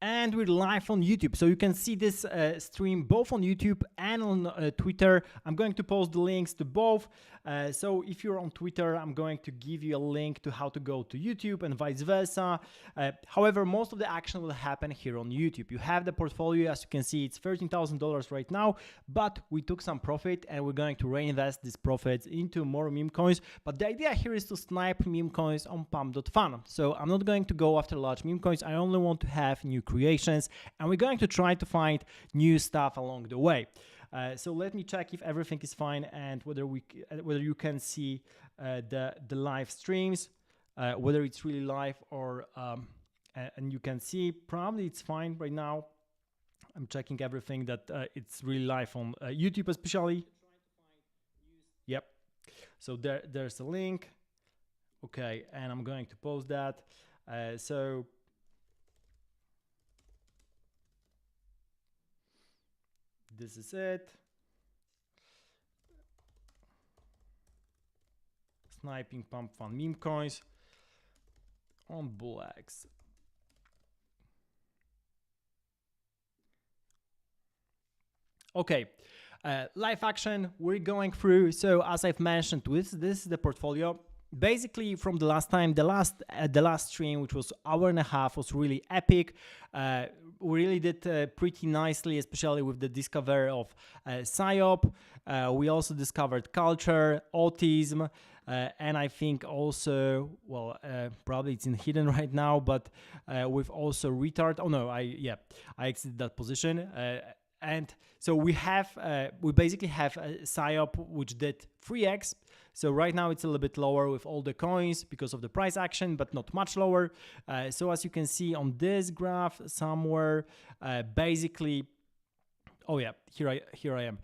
And we're live on YouTube, so you can see this stream both on YouTube and on Twitter. I'm going to post the links to both. So if you're on Twitter, I'm going to give you a link to how to go to YouTube and vice versa. However, most of the action will happen here on YouTube. You have the portfolio, as you can see, it's $13,000 right now, but we took some profit and we're going to reinvest these profits into more meme coins. But the idea here is to snipe meme coins on Pump.Fun. So I'm not going to go after large meme coins. I only want to have new creations, and we're going to try to find new stuff along the way. So let me check if everything is fine and whether you can see the live streams, whether it's really live or and you can see probably it's fine right now. I'm checking everything that it's really live on YouTube especially. Yep. So there's a link. Okay, and I'm going to post that. So this is it. Sniping Pump.Fun meme coins on BullX. Okay, live action we're going through. So as I've mentioned, this is the portfolio. Basically, from the last time, the last stream, which was hour and a half, was really epic. We really did pretty nicely, especially with the discovery of PSYOP. We also discovered culture, autism, and I think also, well, probably it's in hidden right now, but we've also retard. Oh no, I exited that position. And so we basically have a PSYOP which did 3x. So right now it's a little bit lower with all the coins because of the price action, but not much lower. So as you can see on this graph somewhere, basically, oh yeah, here I am,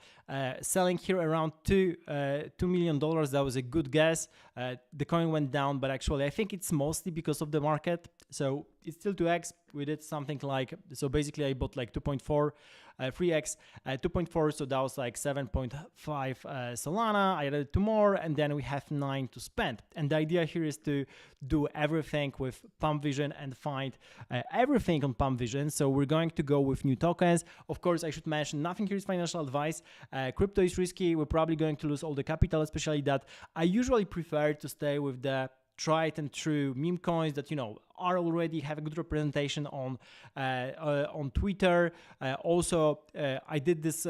selling here around $2 million. That was a good guess. The coin went down, but actually I think it's mostly because of the market. So it's still 2x. We did something like, so basically I bought like 2.4, 3x, 2.4. So that was like 7.5 Solana. I added 2 more, and then we have 9 to spend. And the idea here is to do everything with Pump Vision and find everything on Pump Vision. So we're going to go with new tokens. Of course, I should mention nothing here is financial advice. Crypto is risky. We're probably going to lose all the capital, especially that I usually prefer to stay with the tried and true meme coins that, you know, are already have a good representation on Twitter. Also, I did this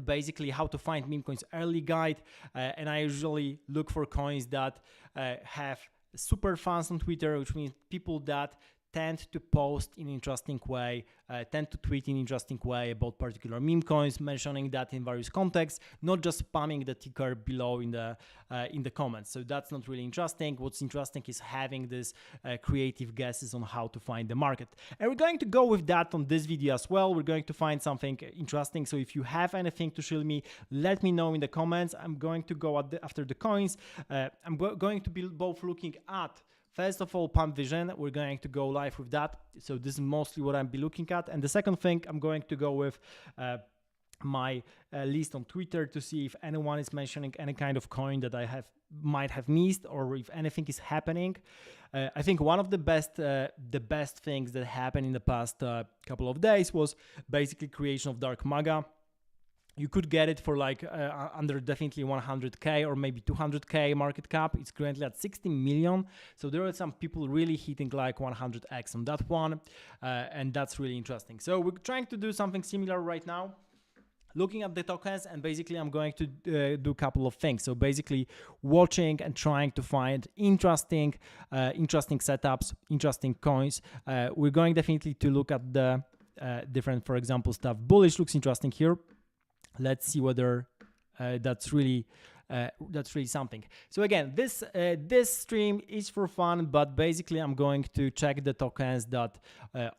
basically how to find meme coins early guide, and I usually look for coins that have super fans on Twitter, which means people that tend to post in an interesting way, tend to tweet in an interesting way about particular meme coins, mentioning that in various contexts, not just spamming the ticker below in the comments. So that's not really interesting. What's interesting is having this creative guesses on how to find the market. And we're going to go with that on this video as well. We're going to find something interesting. So if you have anything to show me, let me know in the comments. I'm going to go after the coins. I'm going to be both looking at, first of all, Pump Vision. We're going to go live with that. So this is mostly what I'll be looking at. And the second thing, I'm going to go with my list on Twitter to see if anyone is mentioning any kind of coin that I might have missed, or if anything is happening. I think one of the best things that happened in the past couple of days was basically creation of Dark Maga. You could get it for like under definitely 100K or maybe 200K market cap. It's currently at 60 million. So there are some people really hitting like 100x on that one. And that's really interesting. So we're trying to do something similar right now, looking at the tokens, and basically I'm going to do a couple of things. So basically watching and trying to find interesting setups, interesting coins. We're going definitely to look at the different, for example, stuff. Bullish looks interesting here. Let's see whether that's really something. So again, this stream is for fun, but basically I'm going to check the tokens that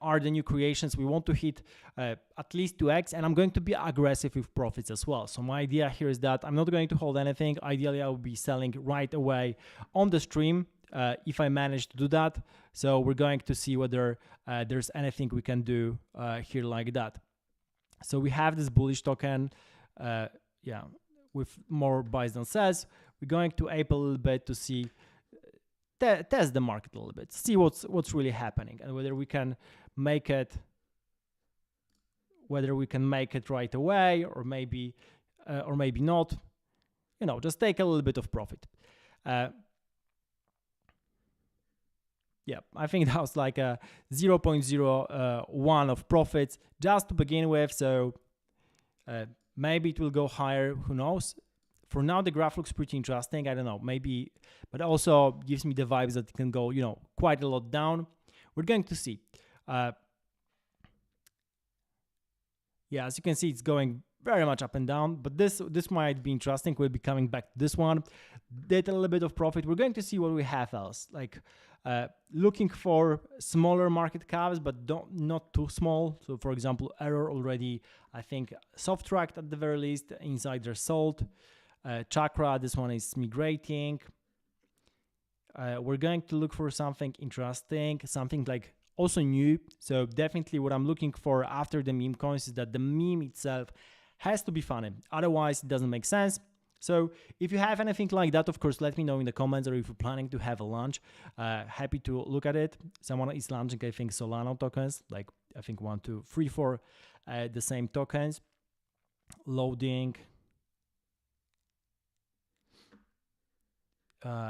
are the new creations. We want to hit at least 2x, and I'm going to be aggressive with profits as well. So my idea here is that I'm not going to hold anything. Ideally, I will be selling right away on the stream if I manage to do that. So we're going to see whether there's anything we can do here like that. So we have this bullish token, with more buys than sells. We're going to ape a little bit to see, test the market a little bit, see what's really happening, and whether we can make it, whether we can make it right away or maybe not. You know, just take a little bit of profit. Yeah, I think that was like a 0.01 of profits just to begin with. So maybe it will go higher. Who knows? For now, the graph looks pretty interesting. I don't know, maybe, but also gives me the vibes that it can go, you know, quite a lot down. We're going to see. Yeah, as you can see, it's going very much up and down, but this might be interesting. We'll be coming back to this one. Did a little bit of profit. We're going to see what we have else. Like looking for smaller market caps, but not too small. So for example, Error already, I think, soft tracked at the very least. Insider sold. Chakra, this one is migrating. We're going to look for something interesting, something like also new. So definitely what I'm looking for after the meme coins is that the meme itself has to be funny. Otherwise, it doesn't make sense. So if you have anything like that, of course, let me know in the comments, or if you're planning to have a launch, happy to look at it. Someone is launching, I think, Solana tokens, like I think 1, 2, 3, 4, the same tokens. Loading.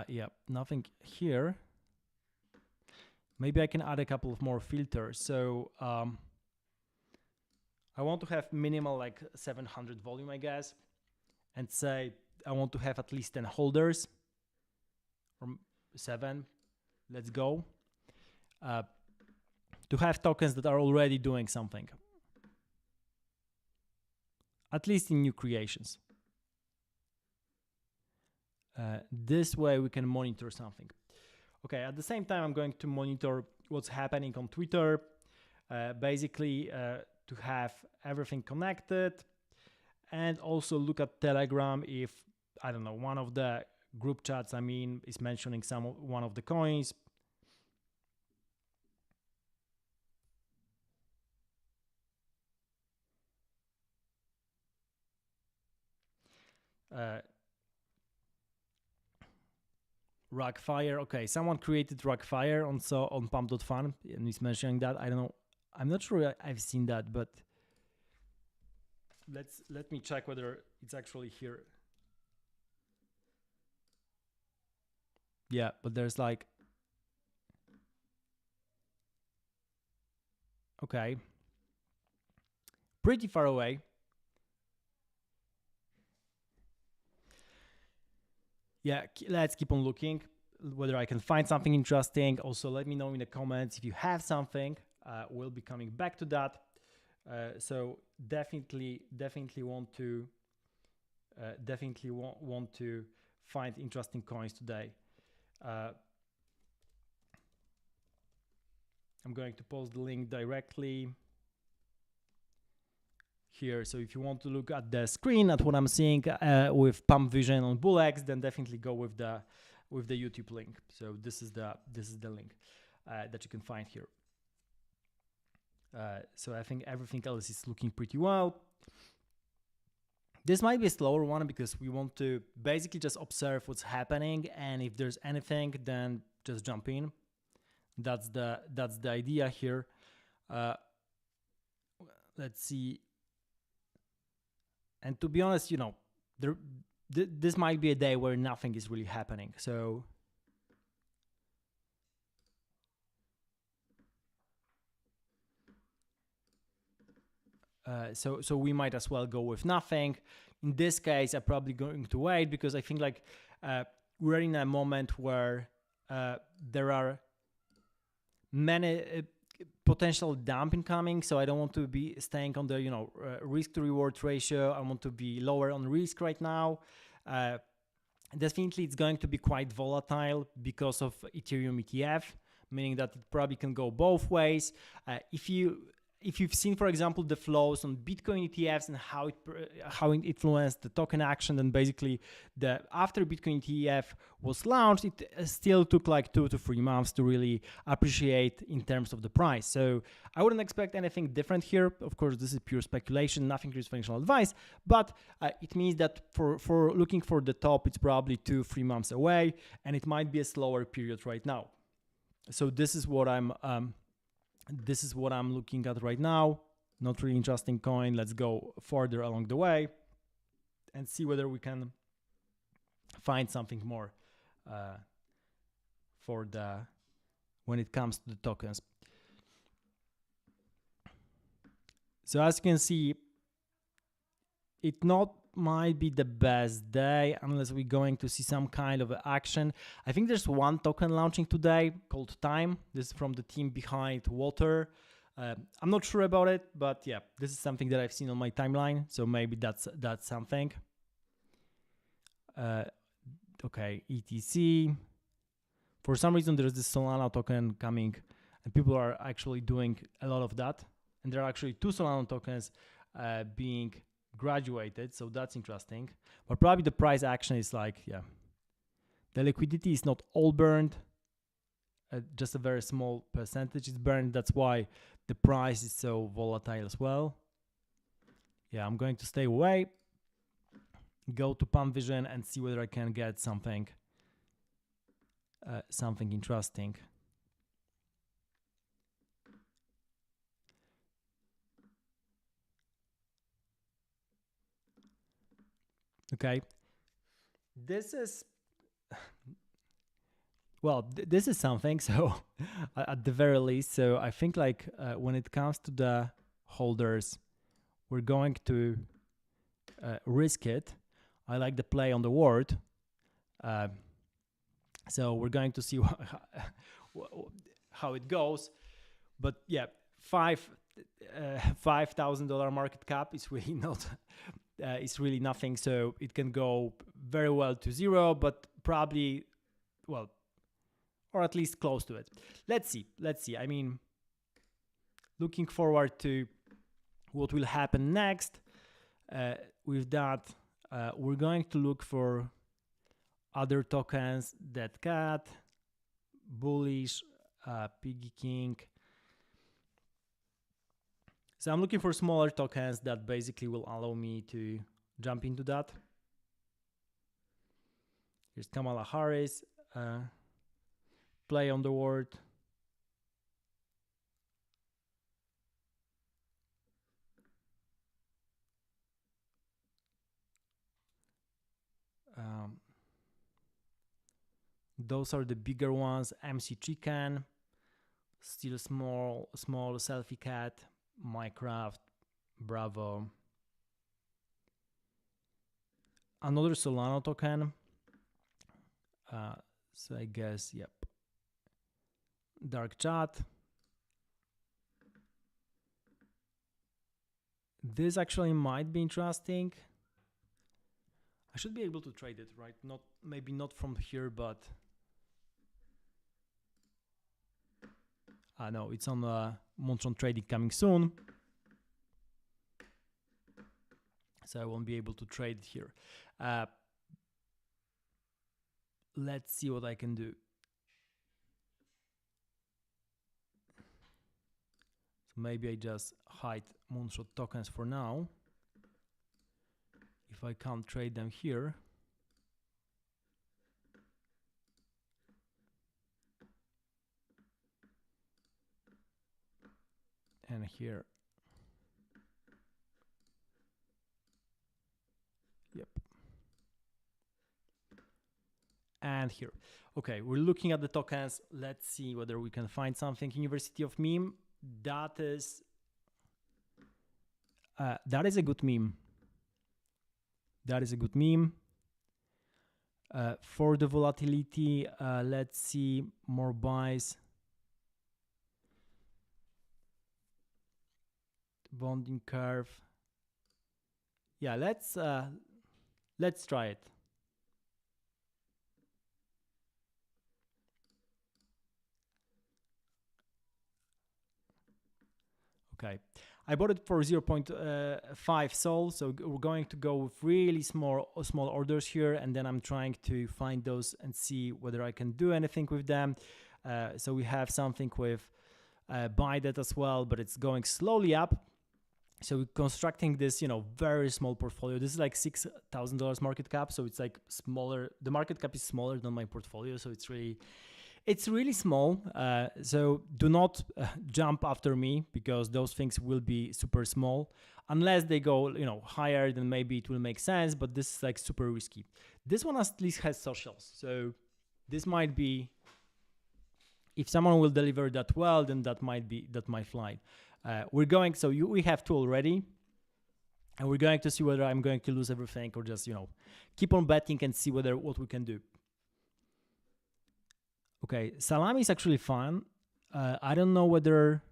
Yeah, nothing here. Maybe I can add a couple of more filters. So I want to have minimal like 700 volume, I guess, and say I want to have at least 10 holders, or 7. Let's go. To have tokens that are already doing something, at least in new creations. This way we can monitor something. Okay, at the same time, I'm going to monitor what's happening on Twitter, basically to have everything connected, and also look at Telegram if, I don't know, one of the group chats, I mean, is mentioning one of the coins. Rockfire. Okay, someone created Rockfire on Pump.Fun and he's mentioning that. I don't know. I'm not sure I've seen that, but let me check whether it's actually here. Yeah, but there's like, okay, pretty far away. Yeah, let's keep on looking whether I can find something interesting. Also, let me know in the comments if you have something. We'll be coming back to that. So definitely want to want to find interesting coins today. I'm going to post the link directly here. So if you want to look at the screen at what I'm seeing with Pump Vision on BullX, then definitely go with the YouTube link. So this is the link that you can find here. So I think everything else is looking pretty well. This might be a slower one because we want to basically just observe what's happening, and if there's anything, then just jump in. That's the idea here. Let's see. And to be honest, you know, this might be a day where nothing is really happening. So so we might as well go with nothing. In this case, I'm probably going to wait because I think like we're in a moment where there are many potential dumping coming, so I don't want to be staying on the risk to reward ratio. I want to be lower on risk right now. Definitely it's going to be quite volatile because of Ethereum ETF, meaning that it probably can go both ways. If you've seen, for example, the flows on Bitcoin ETFs and how it influenced the token action, then basically after Bitcoin ETF was launched, it still took like 2 to 3 months to really appreciate in terms of the price. So I wouldn't expect anything different here. Of course, this is pure speculation, nothing is financial advice, but it means that for looking for the top, it's probably 2-3 months away, and it might be a slower period right now. So this is what I'm This is what I'm looking at right now. Not really interesting coin. Let's go further along the way and see whether we can find something more for the when it comes to the tokens. So as you can see, it not might be the best day unless we're going to see some kind of action. I think there's one token launching today called Time. This is from the team behind Water. I'm not sure about it, but yeah, this is something that I've seen on my timeline. So maybe that's something. Okay, ETC. For some reason, there's this Solana token coming, and people are actually doing a lot of that. And there are actually 2 Solana tokens being graduated, so that's interesting. But probably the price action is like, yeah, the liquidity is not all burned. Just a very small percentage is burned. That's why the price is so volatile as well. Yeah, I'm going to stay away, go to Pump Vision and see whether I can get something interesting. Okay, this is well, this is something. So at the very least, so I think like when it comes to the holders, we're going to risk it. I like the play on the word. So we're going to see how it goes. But yeah, $5,000 market cap is really not. It's really nothing. So it can go very well to 0, but probably, well, or at least close to it. Let's see. I mean, looking forward to what will happen next. With that, we're going to look for other tokens that got bullish, Piggy King. So I'm looking for smaller tokens that basically will allow me to jump into that. Here's Kamala Harris. Play on the word. Those are the bigger ones. MC Chicken, still small selfie cat, Minecraft, Bravo. Another Solana token. So I guess, yep. Dark Chat. This actually might be interesting. I should be able to trade it, right? Maybe not from here, but no, it's on Montron Trading coming soon. So I won't be able to trade it here. Let's see what I can do. So maybe I just hide Moonshot tokens for now. If I can't trade them here. And here. Yep. And here. Okay, we're looking at the tokens. Let's see whether we can find something. University of Meme. That is a good meme. That is a good meme. For the volatility, let's see more buys. Bonding curve. Yeah, let's try it. Okay, I bought it for 0.5 sol, so we're going to go with really small orders here, and then I'm trying to find those and see whether I can do anything with them. So we have something with buy that as well, but it's going slowly up. So we're constructing this, very small portfolio. This is like $6,000 market cap, so it's like smaller. The market cap is smaller than my portfolio, so it's really It's really small, so do not jump after me because those things will be super small. Unless they go, higher, then maybe it will make sense. But this is like super risky. This one at least has socials, so this might be. If someone will deliver that well, then that might fly. We're going. So we have two already, and we're going to see whether I'm going to lose everything or just keep on betting and see what we can do. Okay, salami is actually fun. I don't know whether.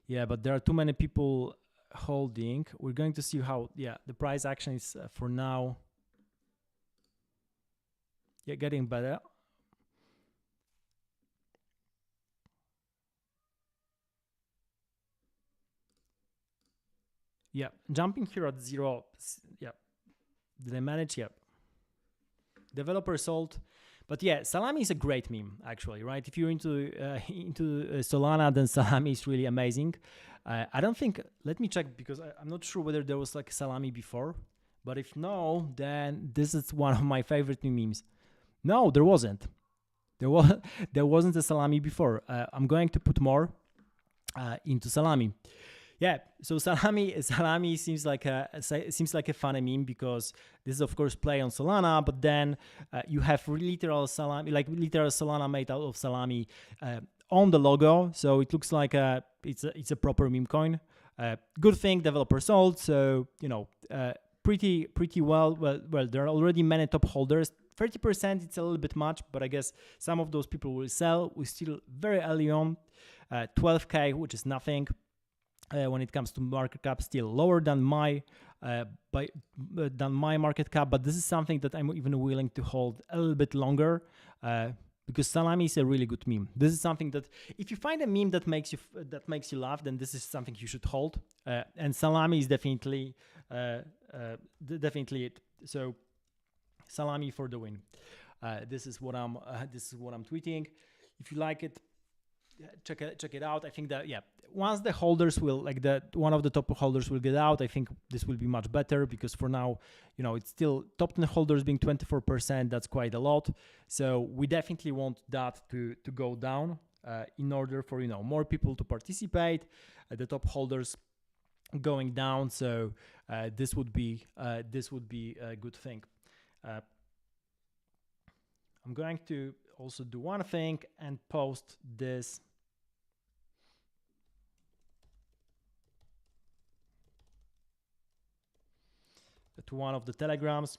Yeah, but there are too many people holding. We're going to see how. Yeah, the price action is for now. Yeah, getting better. Yeah, jumping here at 0. Yeah, did I manage? Yeah. Developer sold. But yeah, salami is a great meme, actually, right? If you're into Solana, then salami is really amazing. I don't think. Let me check because I'm not sure whether there was like salami before. But if no, then this is one of my favorite new memes. No, there wasn't. There wasn't a salami before. I'm going to put more into salami. Yeah, so salami seems like a funny meme because this is of course play on Solana, but then you have literal salami, like literal Solana made out of salami on the logo, so it looks like it's a proper meme coin. Good thing developer sold, so pretty well. Well, there are already many top holders. 30%, it's a little bit much, but I guess some of those people will sell. We're still very early on, 12K, which is nothing. When it comes to market cap, still lower than my market cap, but this is something that I'm even willing to hold a little bit longer because salami is a really good meme. This is something that if you find a meme that makes you laugh, then this is something you should hold. And salami is definitely it. So salami for the win. This is what I'm tweeting. If you like it, check it out. I think that once the holders will one of the top holders will get out, I think this will be much better because for now, it's still top 10 holders being 24%. That's quite a lot. So we definitely want that to go down in order for more people to participate. The top holders going down. So this would be a good thing. I'm going to also do one thing and post this to one of the telegrams.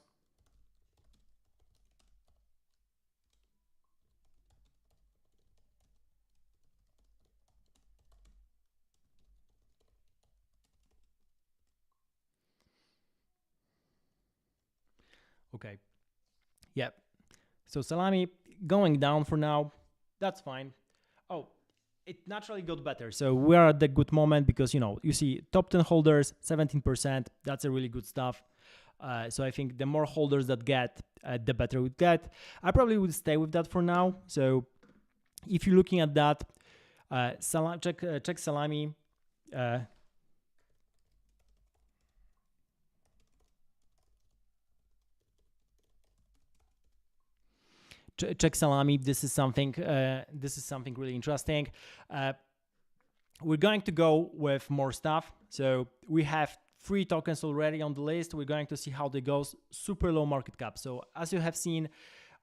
Okay. Yeah. So salami going down for now. That's fine. Oh, it naturally got better. So we are at the good moment because, you see top 10 holders, 17%. That's a really good stuff. So I think the more holders that get, the better we get. I probably would stay with that for now. So if you're looking at that, check salami. Check salami. This is something really interesting. We're going to go with more stuff. So we have 3 tokens already on the list. We're going to see how they go. Super low market cap. So as you have seen,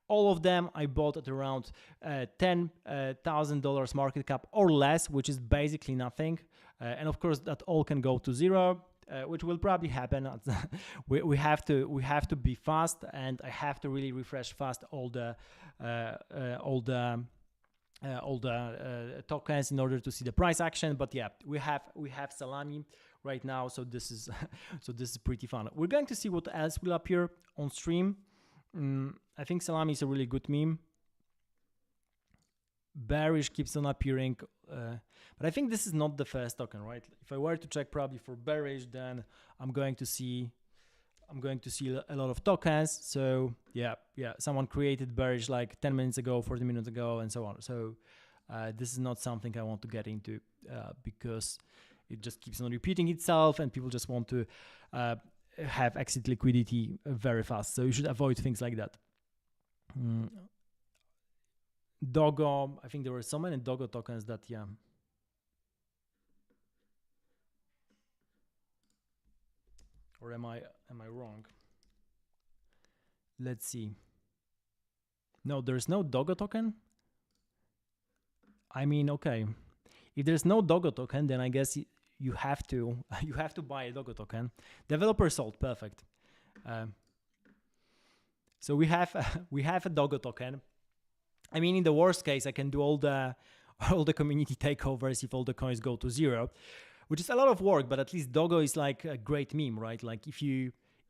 all of them I bought at around $10,000 market cap or less, which is basically nothing. And of course, that all can go to 0. Which will probably happen. we have to be fast, and I have to really refresh fast all the tokens in order to see the price action. But yeah, we have salami right now, so this is pretty fun. We're going to see what else will appear on stream. I think salami is a really good meme. Bearish keeps on appearing, but I think this is not the first token, right? If I were to check probably for bearish, then I'm going to see a lot of tokens. So yeah, someone created bearish like 10 minutes ago, 40 minutes ago, and so on. So this is not something I want to get into because it just keeps on repeating itself, and people just want to have exit liquidity very fast. So you should avoid things like that. Dogo, I think there were so many Dogo tokens that, yeah. Or am I wrong? Let's see. No, there's no Dogo token. I mean, okay. If there's no Dogo token, then I guess you have to buy a Dogo token. Developer sold, perfect. So we have a Dogo token. I mean, in the worst case, I can do all the community takeovers if all the coins go to zero, which is a lot of work. But at least Dogo is like a great meme, right? Like if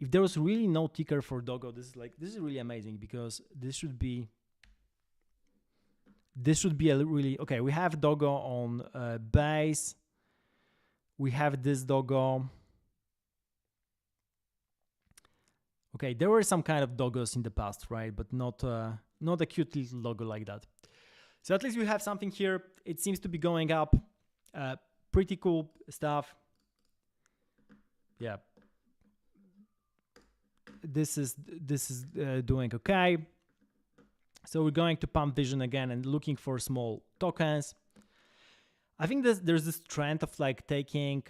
there was really no ticker for Dogo, this is really amazing, because this should be a really okay. We have Dogo on base. We have this Dogo. Okay, there were some kind of Dogos in the past, right? But not a cute little Dogo like that. So at least we have something here. It seems to be going up. Pretty cool stuff. Yeah. This is doing okay. So we're going to Pump Vision again and looking for small tokens. I think there's this trend of like taking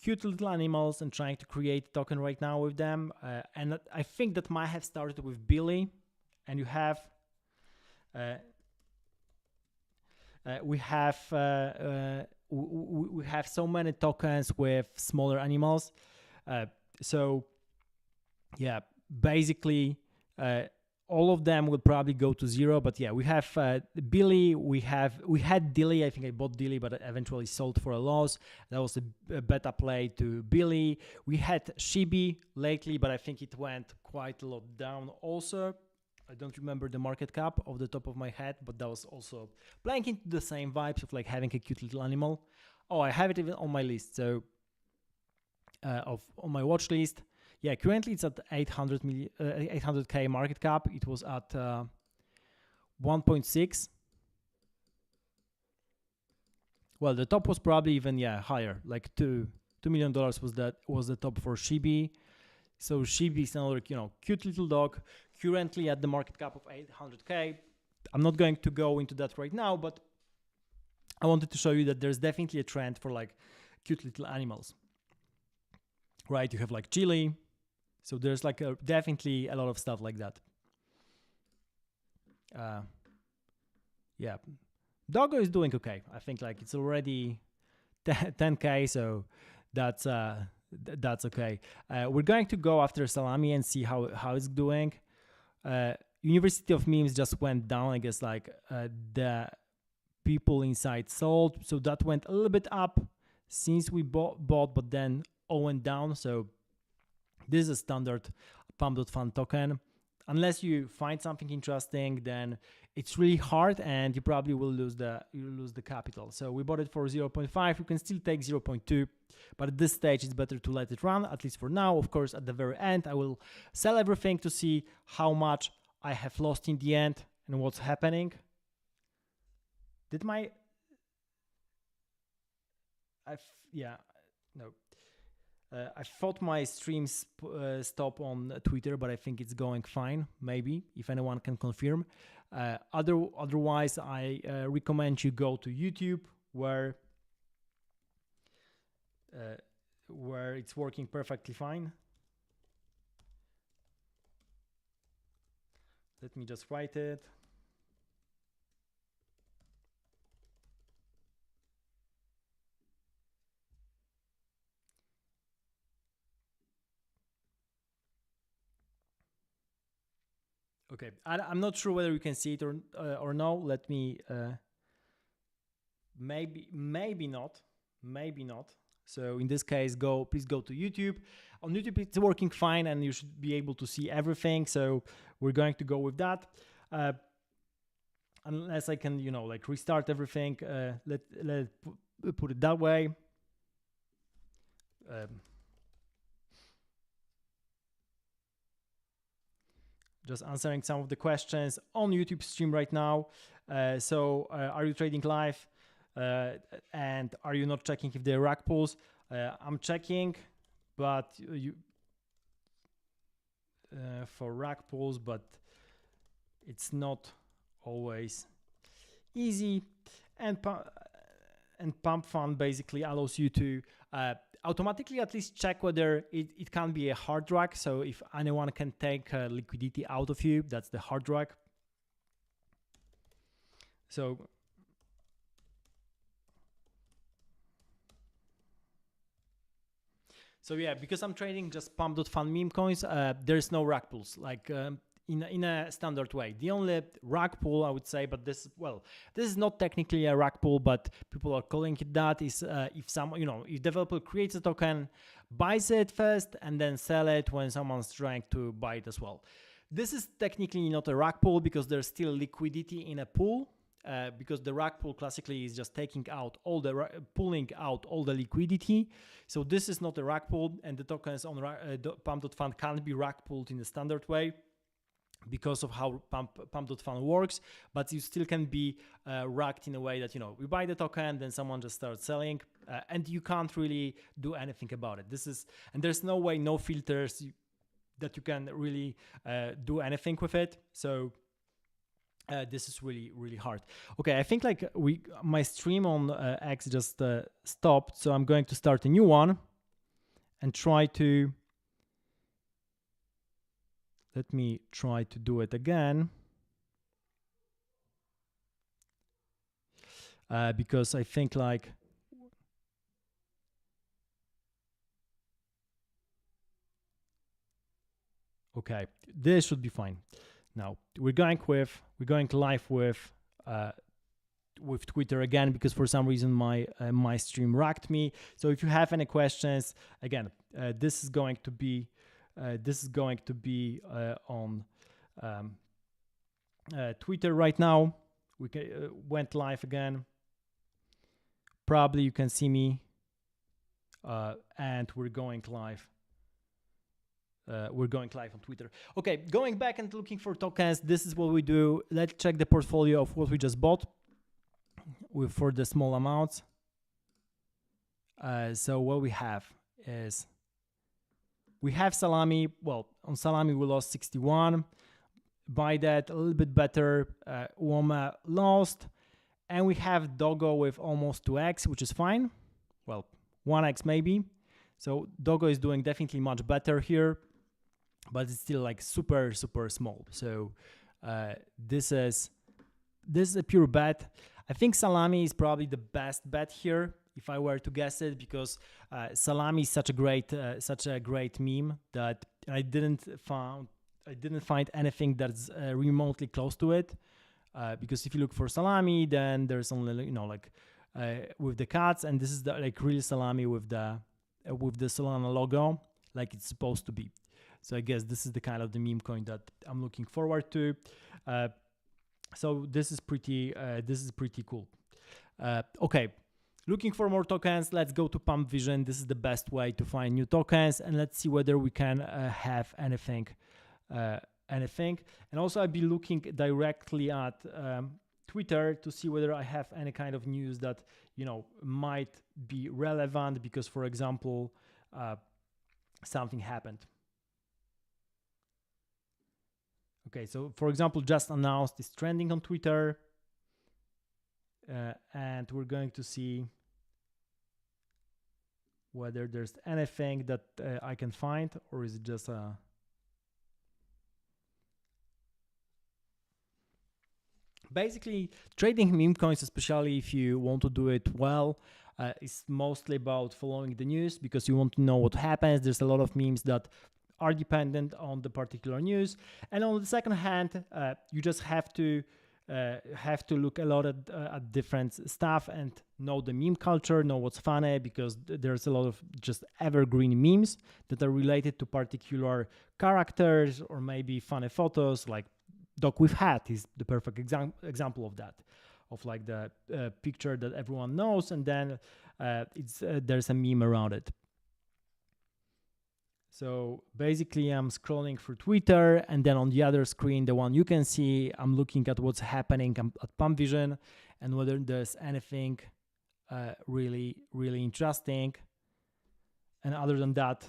cute little animals and trying to create token right now with them. And I think that might have started with Billy. And you have we have so many tokens with smaller animals. So yeah, basically all of them will probably go to zero. But yeah, we have Billy, we had Dilly. I think I bought Dilly, but eventually sold for a loss. That was a beta play to Billy. We had Shibi lately, but I think it went quite a lot down also. I don't remember the market cap off the top of my head, but that was also playing into the same vibes of like having a cute little animal. Oh, I have it even on my list. So on my watch list. Yeah, currently it's at 800K market cap. It was at 1.6. Well, the top was probably even higher, like $2 million was the top for Shibi. So Shibi is another cute little dog, currently at the market cap of 800K. I'm not going to go into that right now, but I wanted to show you that there's definitely a trend for like cute little animals. Right, you have like Chile. So there's like definitely a lot of stuff like that. Yeah, Doggo is doing okay. I think like it's already 10K, so that's okay. We're going to go after Salami and see how it's doing. University of Memes just went down. I guess like the people inside sold, so that went a little bit up since we bought, but then all went down. So this is a standard Pump.Fun token. Unless you find something interesting, then it's really hard and you probably will lose the capital. So we bought it for 0.5. You can still take 0.2, but at this stage it's better to let it run, at least for now. Of course, at the very end, I will sell everything to see how much I have lost in the end and what's happening. Did my... No. I thought my streams stop on Twitter, but I think it's going fine. Maybe if anyone can confirm. Otherwise, I recommend you go to YouTube, where it's working perfectly fine. Let me just write it. Okay, I'm not sure whether you can see it or no. Let me maybe not. So in this case, please go to YouTube. On YouTube, it's working fine, and you should be able to see everything. So we're going to go with that. Unless I can, like restart everything. Let put it that way. Just answering some of the questions on YouTube stream right now. So are you trading live? And are you not checking if they're rack pulls? I'm checking, but for rack pulls, but it's not always easy, and Pump.Fun basically allows you to automatically at least check whether it can be a hard drag. So if anyone can take liquidity out of you, that's the hard drag. So yeah, because I'm trading just Pump.Fun meme coins, there's no rug pulls like in a standard way. The only rug pull I would say, but this is not technically a rug pull, but people are calling it that, is if if developer creates a token, buys it first, and then sell it when someone's trying to buy it as well. This is technically not a rug pull because there's still liquidity in a pool. Because the rug pull classically is just pulling out all the liquidity. So this is not a rug pull, and the tokens on Pump.Fun can't be rug pulled in the standard way because of how Pump.Fun works, but you still can be rugged in a way that, we buy the token, then someone just starts selling, and you can't really do anything about it. And there's no way, no filters that you can really do anything with it. So this is really, really hard. Okay, I think like my stream on X just stopped, so I'm going to start a new one and try to. Let me try to do it again. Because I think like. Okay, this should be fine. Now we're going live with Twitter again, because for some reason my stream racked me. So if you have any questions, again, this is going to be on Twitter right now. We went live again. Probably you can see me, and we're going live. We're going live on Twitter. Okay, going back and looking for tokens, this is what we do. Let's check the portfolio of what we just bought for the small amounts. So what we have is, we have Salami. Well, on Salami we lost 61. By that, a little bit better. Woma lost. And we have Dogo with almost 2x, which is fine. Well, 1x maybe. So Dogo is doing definitely much better here, but it's still like super, super small. So this is a pure bet. I think Salami is probably the best bet here, if I were to guess it, because Salami is such a great meme that I didn't find anything that's remotely close to it. Because if you look for Salami, then there's only with the cats, and this is the like real Salami with the Solana logo, like it's supposed to be. So I guess this is the kind of the meme coin that I'm looking forward to. So this is pretty cool. Okay, looking for more tokens. Let's go to Pump Vision. This is the best way to find new tokens, and let's see whether we can have anything. And also I'll be looking directly at Twitter to see whether I have any kind of news that might be relevant, because for example something happened. Okay, so for example, just announced is trending on Twitter, and we're going to see whether there's anything that I can find, or is it just a basically trading meme coins, especially if you want to do it well, is mostly about following the news, because you want to know what happens. There's a lot of memes that are dependent on the particular news, and on the second hand, you just have to look a lot at different stuff and know the meme culture, know what's funny, because there's a lot of just evergreen memes that are related to particular characters or maybe funny photos. Like Dog with Hat is the perfect example of that, of like the picture that everyone knows, and then there's a meme around it. So basically I'm scrolling through Twitter, and then on the other screen, the one you can see, I'm looking at what's happening at Pump Vision and whether there's anything really, really interesting. And other than that,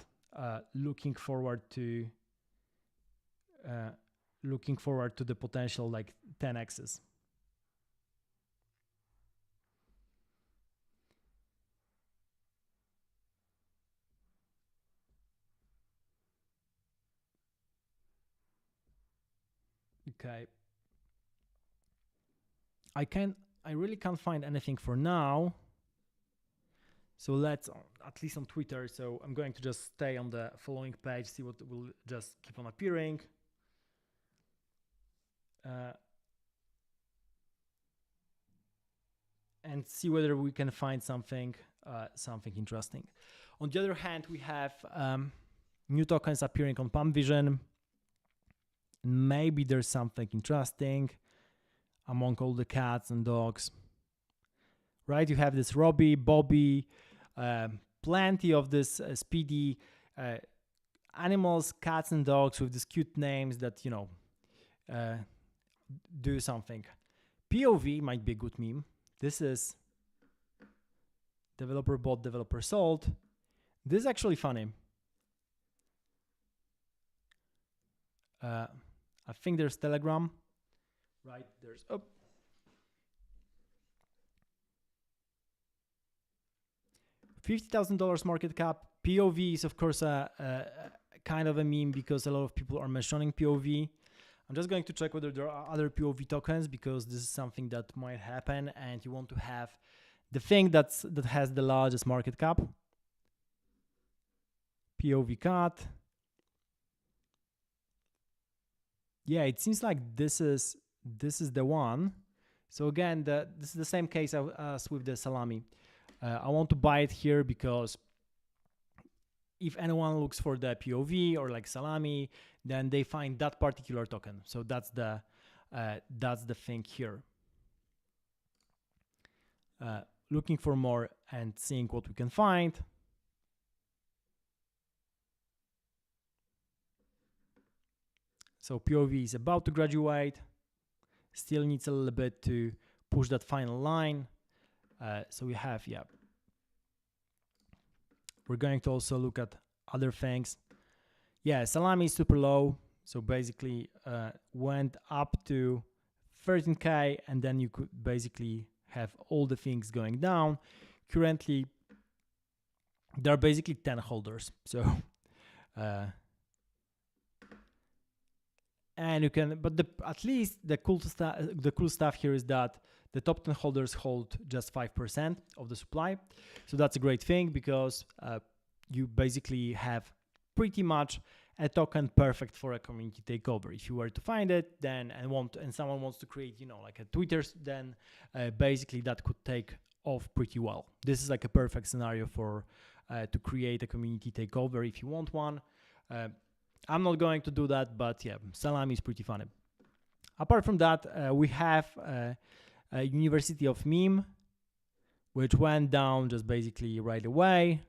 looking forward to looking forward to the potential like 10x's. Okay. I really can't find anything for now. So let's, at least on Twitter, so I'm going to just stay on the following page, see what will just keep on appearing. And see whether we can find something interesting. On the other hand, we have new tokens appearing on Pump.Vision. Maybe there's something interesting among all the cats and dogs, right? You have this Robbie, Bobby, plenty of this speedy animals, cats and dogs with these cute names that, you know, do something. POV might be a good meme. This is developer bought, developer sold. This is actually funny. I think there's Telegram, right? There's $50,000 market cap. POV is of course a kind of a meme because a lot of people are mentioning POV. I'm just going to check whether there are other POV tokens because this is something that might happen and you want to have the thing that has the largest market cap. POV cat. Yeah, it seems like this is the one. So again, this is the same case as with the salami. I want to buy it here because if anyone looks for the POV or like salami, then they find that particular token. So that's the thing here. Looking for more and seeing what we can find. So POV is about to graduate. Still needs a little bit to push that final line. So we have, yeah. We're going to also look at other things. Yeah, salami is super low. So basically went up to 13K and then you could basically have all the things going down. Currently, there are basically 10 holders. So, and you can, but at least the cool stuff here is that the top 10 holders hold just 5% of the supply. So that's a great thing because you basically have pretty much a token perfect for a community takeover. If you were to find it, then and someone wants to create, you know, like a Twitter, then basically that could take off pretty well. This is like a perfect scenario for to create a community takeover if you want one. I'm not going to do that, but yeah, salami is pretty funny. Apart from that, we have a University of Meme, which went down just basically right away.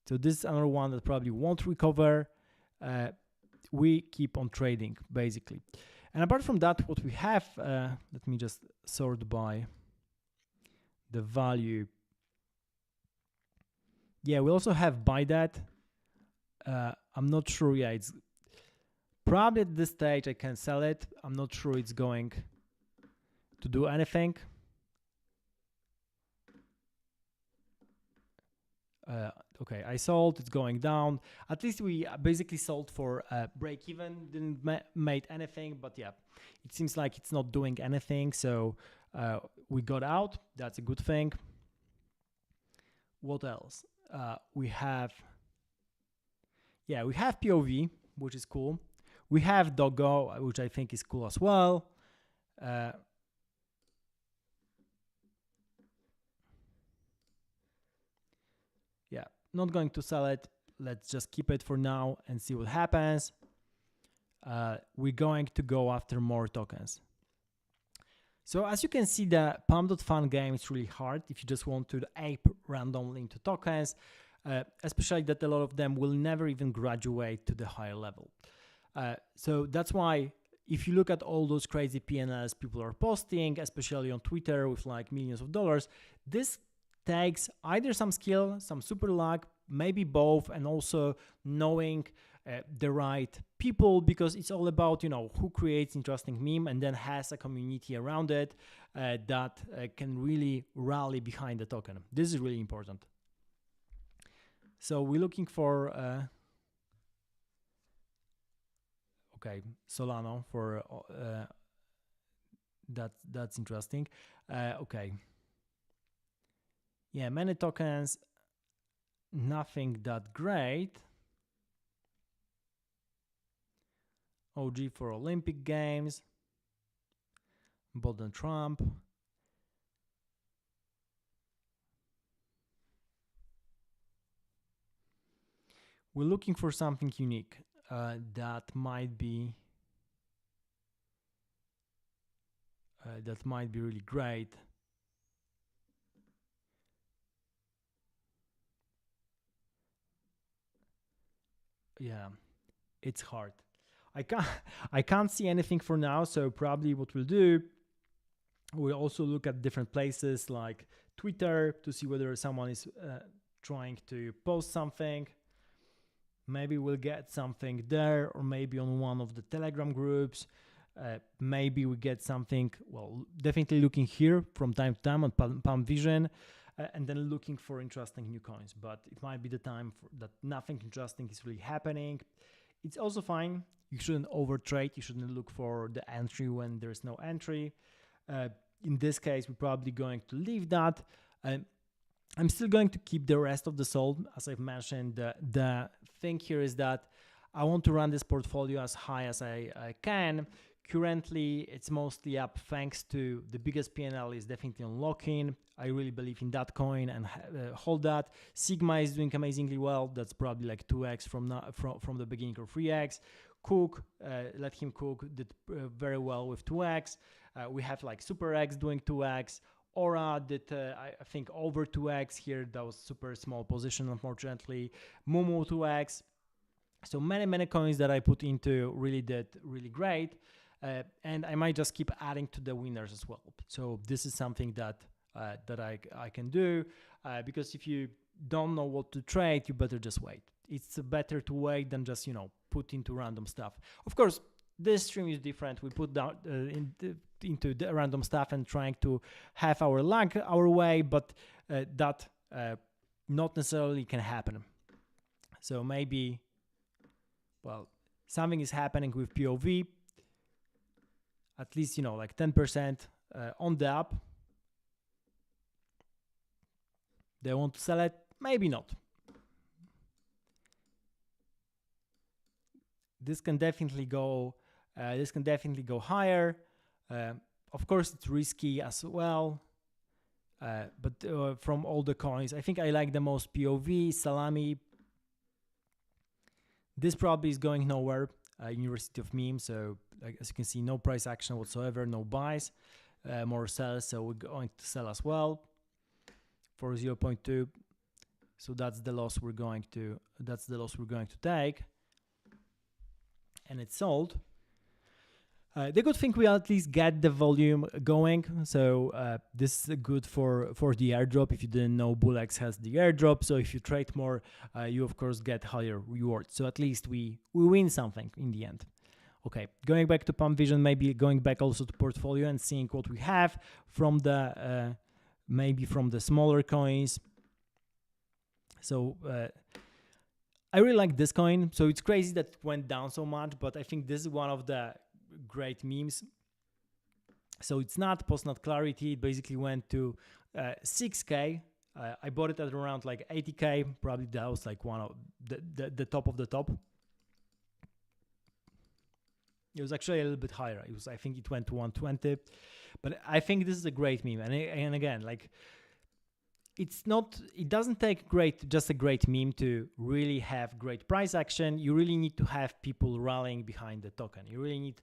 So this is another one that probably won't recover. We keep on trading basically. And apart from that, what we have, let me just sort by the value. Yeah, we also have buy that. I'm not sure. Yeah, it's probably at this stage I can sell it. I'm not sure it's going to do anything. Okay, I sold, it's going down. At least we basically sold for break even, didn't made anything, but yeah, it seems like it's not doing anything. So we got out, that's a good thing. What else? We have POV, which is cool. We have Doggo, which I think is cool as well. Yeah, not going to sell it. Let's just keep it for now and see what happens. We're going to go after more tokens. So as you can see, the Pump.Fun game is really hard if you just want to ape randomly into tokens, especially that a lot of them will never even graduate to the higher level. So that's why if you look at all those crazy PNLs people are posting, especially on Twitter with like millions of dollars, this takes either some skill, some super luck, maybe both, and also knowing the right people, because it's all about, you know, who creates interesting meme and then has a community around it that can really rally behind the token. This is really important. So we're looking for okay, Solana for that's interesting. Okay, yeah, many tokens, nothing that great. OG for Olympic Games, Bolden Trump. We're looking for something unique that might be really great. Yeah, it's hard. I can't see anything for now. So probably what we'll do, we'll also look at different places like Twitter to see whether someone is trying to post something. Maybe we'll get something there, or maybe on one of the Telegram groups. Maybe we get something, well, definitely looking here from time to time on Pump Vision, and then looking for interesting new coins. But it might be the time that nothing interesting is really happening. It's also fine. You shouldn't overtrade. You shouldn't look for the entry when there's no entry. In this case, we're probably going to leave that. I'm still going to keep the rest of the sold. As I've mentioned, the thing here is that I want to run this portfolio as high as I can. Currently, it's mostly up thanks to the biggest PNL is definitely unlocking. I really believe in that coin and hold that. Sigma is doing amazingly well. That's probably like 2x from the beginning, or 3x. Cook, let him cook, did very well with 2x. We have like Super X doing 2x. Aura did, I think, over 2x here. That was super small position, unfortunately. Momo 2x. So many coins that I put into really did really great. And I might just keep adding to the winners as well. So this is something that I can do, because if you don't know what to trade, you better just wait. It's better to wait than just, you know, put into random stuff. Of course, this stream is different. We put down into the random stuff and trying to have our luck our way, but that not necessarily can happen. So maybe, well, something is happening with POV, at least, you know, like 10% on the up. They want to sell it, maybe not. This can definitely go higher. Of course, it's risky as well. But from all the coins, I think I like the most POV, Salami. This probably is going nowhere. University of Memes. So like, as you can see, no price action whatsoever, no buys, more sells. So we're going to sell as well for 0.2. So that's the loss we're going to take. And it's sold. The good thing, we at least get the volume going. So this is good for the airdrop. If you didn't know, BullX has the airdrop. So if you trade more, you of course get higher rewards. So at least we win something in the end. Okay, going back to Pump Vision, maybe going back also to portfolio and seeing what we have from the maybe from the smaller coins. So I really like this coin. So it's crazy that it went down so much, but I think this is one of the great memes. So it's not post-nut clarity. It basically went to 6K. I bought it at around like 80K. Probably that was like one of the top of the top. It was actually a little bit higher. It was, I think it went to 120. But I think this is a great meme. And again, like, it doesn't take just a great meme to really have great price action. You really need to have people rallying behind the token. You really need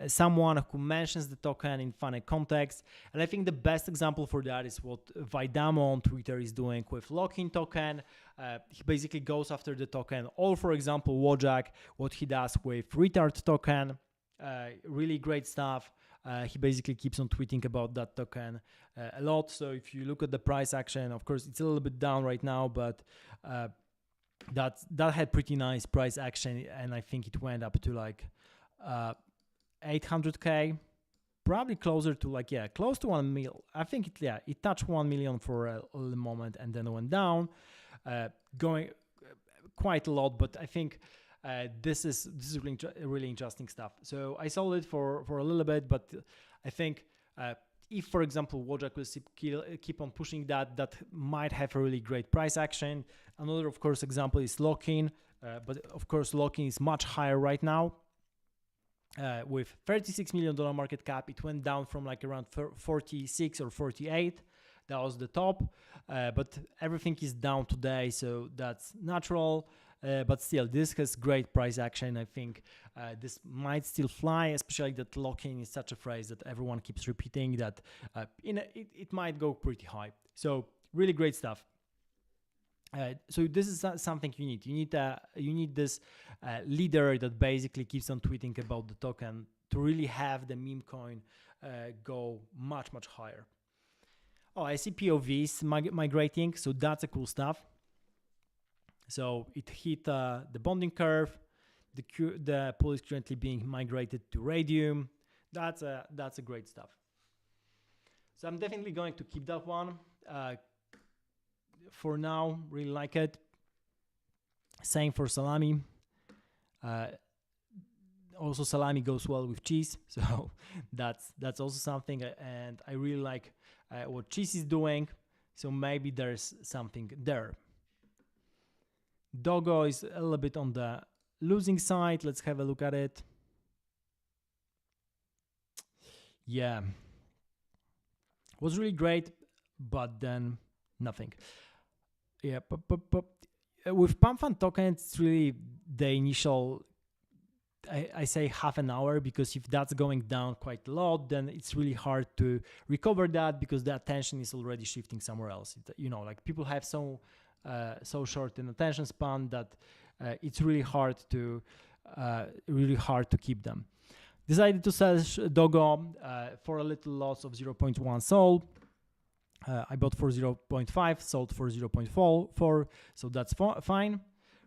someone who mentions the token in funny context. And I think the best example for that is what Vaidamo on Twitter is doing with lock-in token. He basically goes after the token. Or for example, Wojak, what he does with retard token. Really great stuff. He basically keeps on tweeting about that token a lot. So if you look at the price action, of course, it's a little bit down right now, but that had pretty nice price action, and I think it went up to like 800k, probably closer to like, yeah, close to 1 mil. I think it touched 1 million for a little moment and then went down, going quite a lot. But I think this is really interesting stuff. So I sold it for a little bit, but I think if, for example, Wojak will keep on pushing that might have a really great price action. Another, of course, example is lock-in, but of course, lock-in is much higher right now. With $36 million market cap, it went down from like around 46 or 48. That was the top, but everything is down today, so that's natural. But still, this has great price action. I think this might still fly, especially that lock-in is such a phrase that everyone keeps repeating, that it might go pretty high. So really great stuff. So this is something you need. You need this leader that basically keeps on tweeting about the token to really have the meme coin go much higher. Oh, I see POVs migrating, so that's a cool stuff. So it hit the bonding curve. The pool is currently being migrated to Radium. That's a great stuff. So I'm definitely going to keep that one. For now, really like it. Same for salami. Also, salami goes well with cheese, so that's also something. And I really like what cheese is doing. So maybe there's something there. Dogo is a little bit on the losing side. Let's have a look at it. Yeah, was really great, but then nothing. Yeah, but with Pump.Fun token, it's really the initial, I say half an hour, because if that's going down quite a lot, then it's really hard to recover that, because the attention is already shifting somewhere else. Like people have so short an attention span that it's really hard to keep them. Decided to sell Dogo for a little loss of 0.1 sold. I bought for 0.5, sold for 0.4, so that's fine.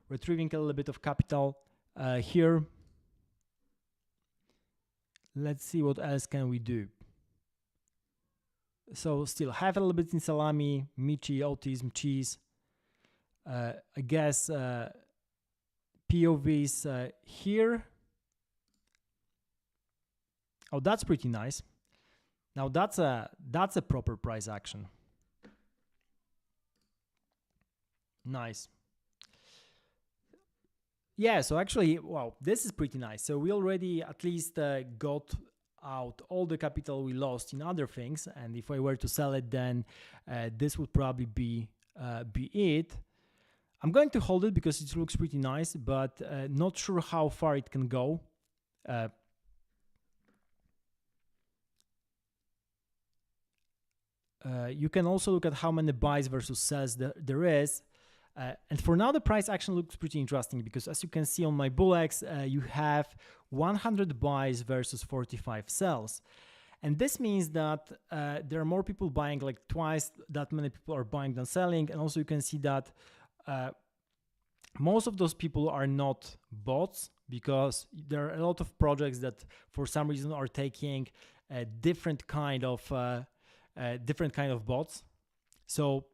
Retrieving a little bit of capital here. Let's see what else can we do. So still have a little bit in salami, michi, autism, cheese. I guess POVs here. Oh, that's pretty nice. Now that's a proper price action. Nice. Yeah, so actually, wow, this is pretty nice. So we already at least got out all the capital we lost in other things, and if I were to sell it, then this would probably be it. I'm going to hold it because it looks pretty nice, but not sure how far it can go. You can also look at how many buys versus sells there is. And for now, the price action looks pretty interesting, because as you can see on my BullX, you have 100 buys versus 45 sells. And this means that there are more people buying, like twice that many people are buying than selling. And also you can see that most of those people are not bots, because there are a lot of projects that for some reason are taking a different kind of bots. So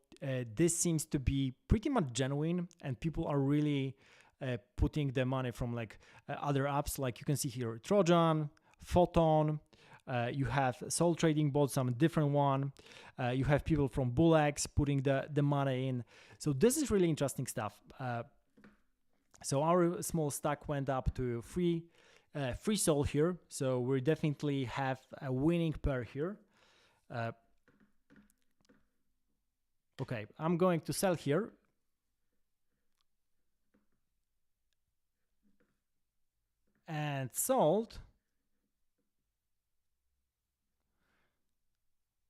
this seems to be pretty much genuine, and people are really putting the money from like other apps. Like you can see here, Trojan, Photon, you have Soul Trading Bot, some different one. You have people from BullX putting the money in. So this is really interesting stuff. So our small stack went up to free Soul here. So we definitely have a winning pair here. Okay, I'm going to sell here. And sold.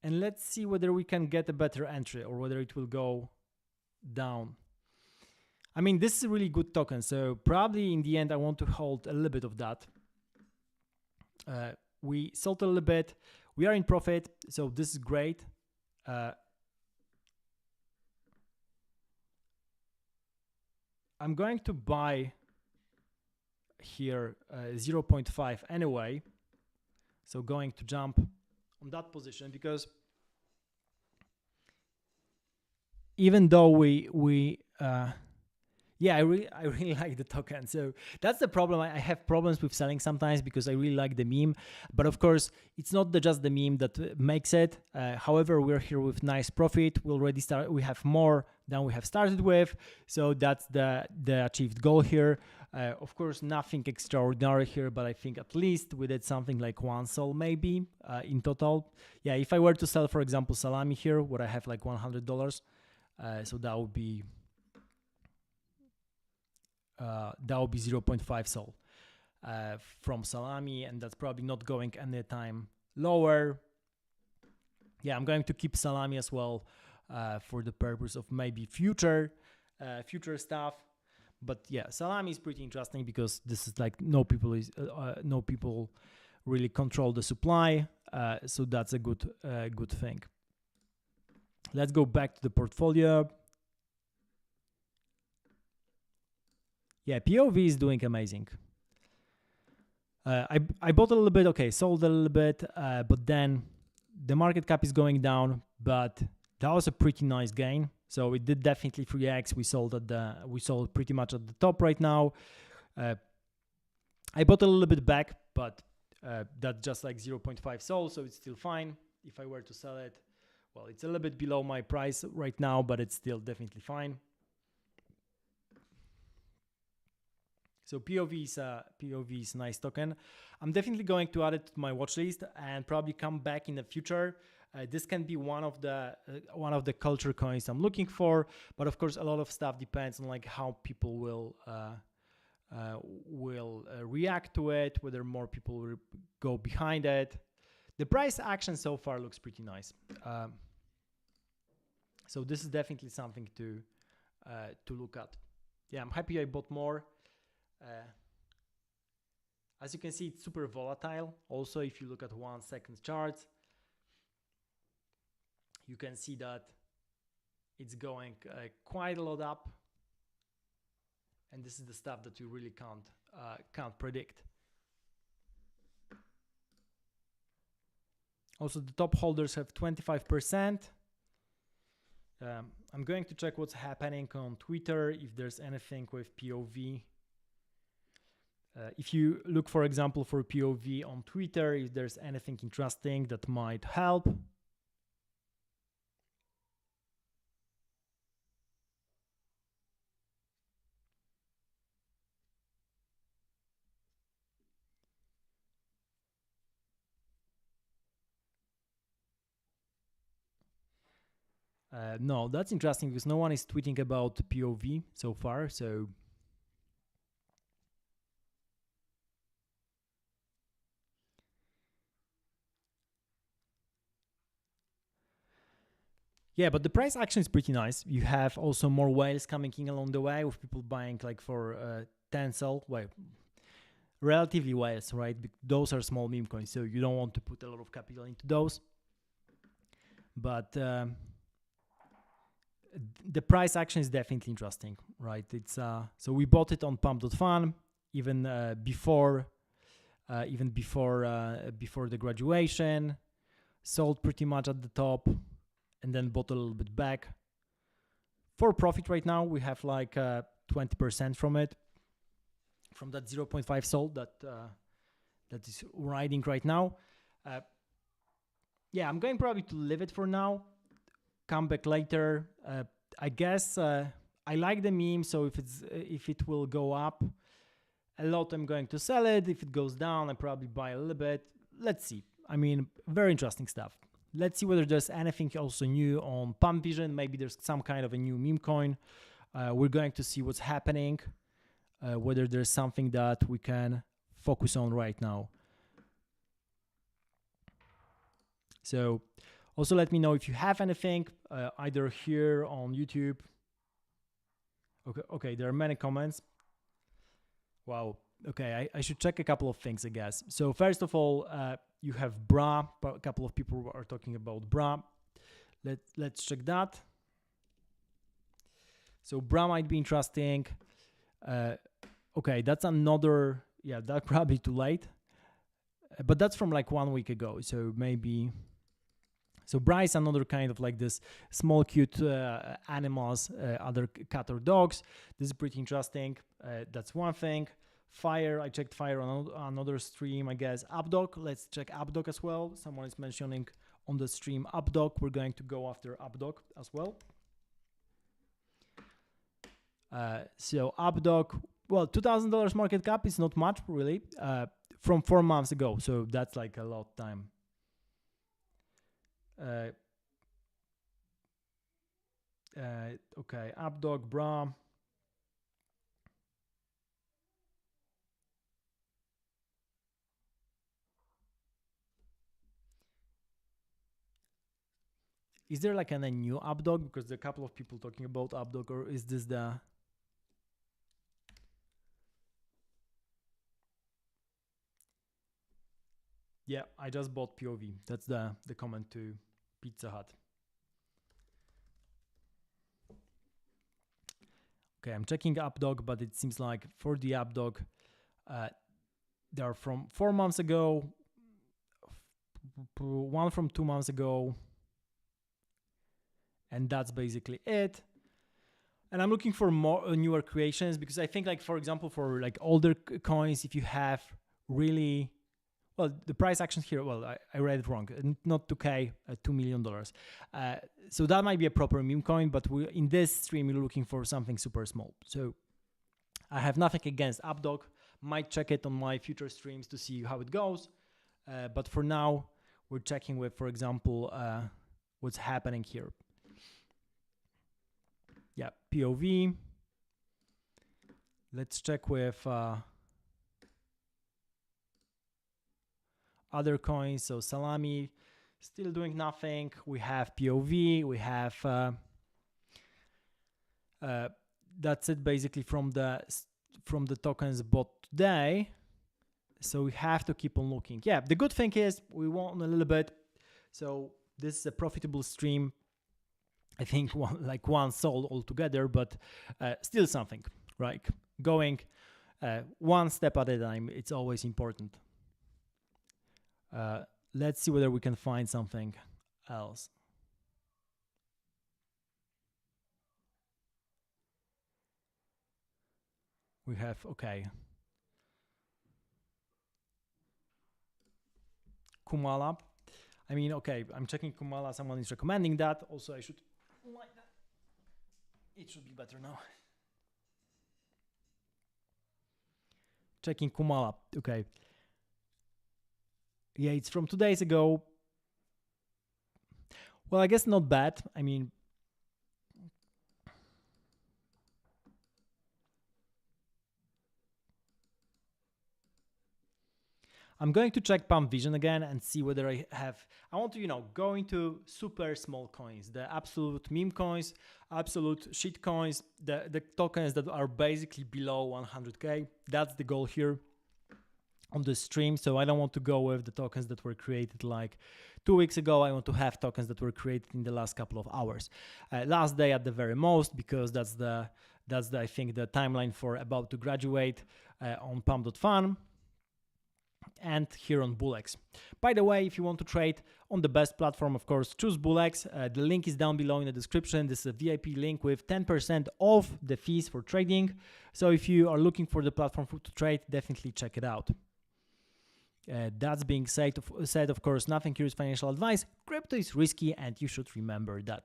And let's see whether we can get a better entry or whether it will go down. I mean, this is a really good token, so probably in the end I want to hold a little bit of that. We sold a little bit. We are in profit, so this is great. I'm going to buy here 0.5 anyway. So going to jump on that position, because even though yeah, I really like the token. So that's the problem. I have problems with selling sometimes because I really like the meme. But of course, it's not just the meme that makes it. However, we're here with nice profit. We have more than we have started with. So that's the achieved goal here. Of course, nothing extraordinary here, but I think at least we did something like one sol maybe in total. Yeah, if I were to sell, for example, salami here, would I have like $100? So that would be 0.5 sol from salami, and that's probably not going anytime lower. Yeah, I'm going to keep salami as well for the purpose of maybe future stuff. But yeah, salami is pretty interesting because this is like no people really control the supply, so that's a good thing. Let's go back to the portfolio. Yeah, POV is doing amazing. I bought a little bit, okay, sold a little bit, but then the market cap is going down, but that was a pretty nice gain. So it did definitely 3x. We sold pretty much at the top right now. I bought a little bit back, but that's just like 0.5 sol, so it's still fine. If I were to sell it, well, it's a little bit below my price right now, but it's still definitely fine. So POV is a nice token. I'm definitely going to add it to my watch list and probably come back in the future. This can be one of the culture coins I'm looking for, but of course a lot of stuff depends on like how people will react to it, whether more people will go behind it. The price action so far looks pretty nice. So this is definitely something to look at. Yeah, I'm happy I bought more. As you can see, it's super volatile. Also, if you look at 1 second charts, you can see that it's going quite a lot up, and this is the stuff that you really can't predict. Also, the top holders have 25%. I'm going to check what's happening on Twitter, if there's anything with POV. If you look, for example, for POV on Twitter, if there's anything interesting that might help. No, that's interesting because no one is tweeting about POV so far. So yeah, but the price action is pretty nice. You have also more whales coming in along the way with people buying like for 10 sol. Well, relatively whales, right? Those are small meme coins, so you don't want to put a lot of capital into those. But the price action is definitely interesting, right? It's so we bought it on Pump.Fun even before the graduation, sold pretty much at the top, and then bought a little bit back. For profit right now, we have like 20% from it, from that 0.5 sol that is riding right now. Yeah, I'm going probably to leave it for now. Come back later. I guess I like the meme, so if it will go up a lot, I'm going to sell it. If it goes down, I probably buy a little bit. Let's see. I mean, very interesting stuff. Let's see whether there's anything also new on Pump Vision. Maybe there's some kind of a new meme coin. We're going to see what's happening, whether there's something that we can focus on right now. So also let me know if you have anything, either here on YouTube. Okay, there are many comments. Wow. Okay, I should check a couple of things, I guess. So first of all, you have BRA. A couple of people are talking about BRA. Let's check that. So BRA might be interesting. Okay, that's another, yeah, that's probably too late. But that's from like 1 week ago, so maybe. So Bryce, another kind of like this small cute animals, other cat or dogs. This is pretty interesting. That's one thing. Fire, I checked Fire on another stream, I guess. Updog, let's check Updog as well. Someone is mentioning on the stream Updog. We're going to go after Updog as well. So Updog, well, $2,000 market cap is not much really, from 4 months ago. So that's like a lot of time. Okay, Updog, bra. Is there like a new Updog? Because there are a couple of people talking about Updog, or is this the... Yeah, I just bought POV. That's the comment to Pizza Hut. Okay, I'm checking Updog, but it seems like for the Updog, they are from 4 months ago, one from 2 months ago, and that's basically it. And I'm looking for more newer creations, because I think, like, for example, for like older coins, if you have really, well, the price action here, well, I read it wrong, not 2K, $2 million. So that might be a proper meme coin, but in this stream, we're looking for something super small. So I have nothing against Updog. Might check it on my future streams to see how it goes. But for now, we're checking with, for example, what's happening here. Yeah, POV. Let's check with other coins. So Salami, still doing nothing. We have POV. We have that's it basically from the tokens bought today. So we have to keep on looking. Yeah, the good thing is we won a little bit. So this is a profitable stream. I think one sold altogether, but still something, right? Going one step at a time, it's always important. Let's see whether we can find something else. We have, okay. Kumala. I mean, okay, I'm checking Kumala. Someone is recommending that. Also, I should like that. It should be better now. Checking Kumala. Okay. Yeah, it's from 2 days ago. Well, I guess not bad. I mean, I'm going to check Pump Vision again and see whether I want to, go into super small coins, the absolute meme coins, absolute shit coins, the tokens that are basically below 100K. That's the goal here on the stream. So I don't want to go with the tokens that were created like 2 weeks ago. I want to have tokens that were created in the last couple of hours, last day at the very most, because that's I think the timeline for about to graduate on Pump.Fun. And here on BullX. By the way, if you want to trade on the best platform, of course, choose BullX. The link is down below in the description. This is a VIP link with 10% off the fees for trading. So if you are looking for the platform to trade, definitely check it out. That's being said, of course, nothing here is financial advice. Crypto is risky and you should remember that.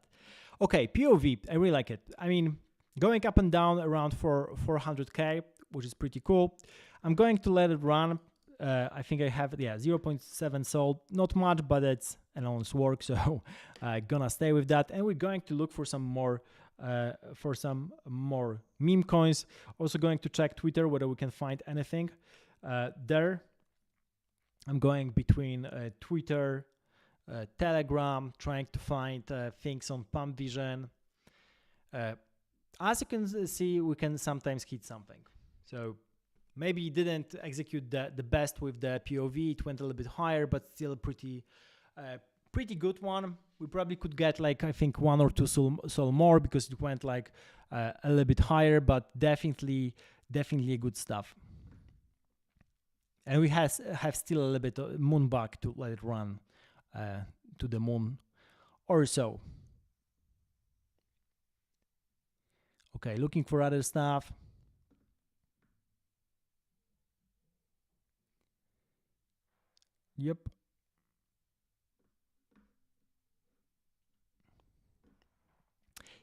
Okay, POV, I really like it. I mean, going up and down around 400K, which is pretty cool. I'm going to let it run. I think I have, 0.7 sold. Not much, but it's an honest work, so I'm gonna stay with that. And we're going to look for some more meme coins. Also going to check Twitter whether we can find anything there. I'm going between Twitter, Telegram, trying to find things on Pump Vision. As you can see, we can sometimes hit something. So maybe it didn't execute the best with the POV. It went a little bit higher, but still a pretty good one. We probably could get like, I think 1 or 2 sol more, because it went like a little bit higher, but definitely definitely a good stuff. And we have still a little bit of moon bug to let it run to the moon or so. Okay, looking for other stuff. Yep.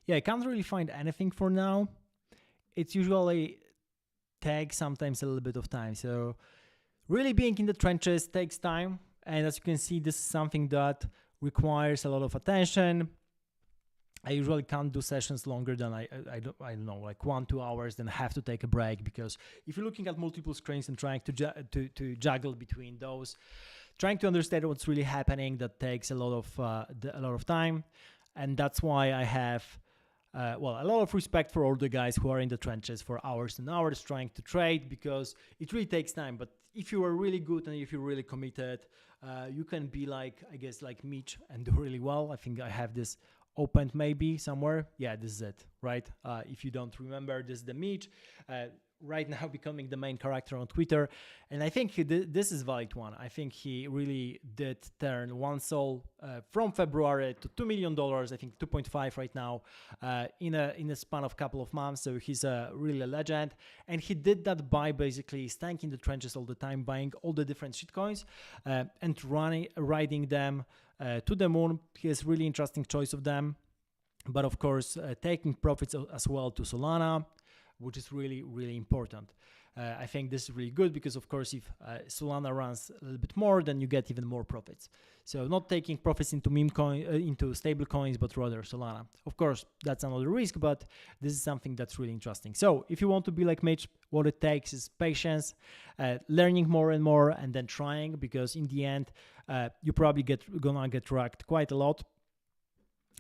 Yeah, I can't really find anything for now. It's usually takes sometimes a little bit of time. So really being in the trenches takes time. And as you can see, this is something that requires a lot of attention. I usually can't do sessions longer than I don't know, like 1-2 hours, then have to take a break, because if you're looking at multiple screens and trying to juggle between those, trying to understand what's really happening, that takes a lot of time. And that's why I have a lot of respect for all the guys who are in the trenches for hours and hours trying to trade, because it really takes time. But if you are really good and if you're really committed, you can be like, I guess, like Mitch and do really well. I think I have this opened maybe somewhere. Yeah, this is it, right? If you don't remember, this is the Mitch. Right now becoming the main character on Twitter. And I think this is valid one. I think he really did turn one soul from February to $2 million, I think 2.5 right now, in a span of a couple of months. So he's really a legend. And he did that by basically staying in the trenches all the time, buying all the different shitcoins and riding them to the moon. He has really interesting choice of them. But of course, taking profits as well to Solana, which is really, really important. I think this is really good because, of course, if Solana runs a little bit more, then you get even more profits. So not taking profits into memecoin, into stable coins, but rather Solana. Of course, that's another risk, but this is something that's really interesting. So if you want to be like Mitch, what it takes is patience, learning more and more, and then trying, because in the end, you probably gonna get racked quite a lot.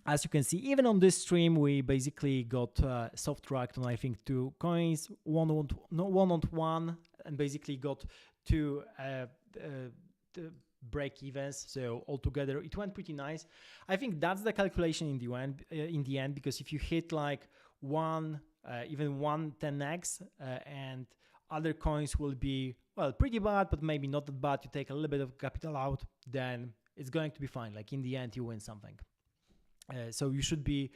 As you can see, even on this stream, we basically got soft tracked on, I think, 2 coins, one on one, and basically got 2 break evens. So altogether, it went pretty nice. I think that's the calculation in the end, because if you hit like even one 10x, and other coins will be, well, pretty bad, but maybe not that bad. You take a little bit of capital out, then it's going to be fine. Like in the end, you win something. So you should be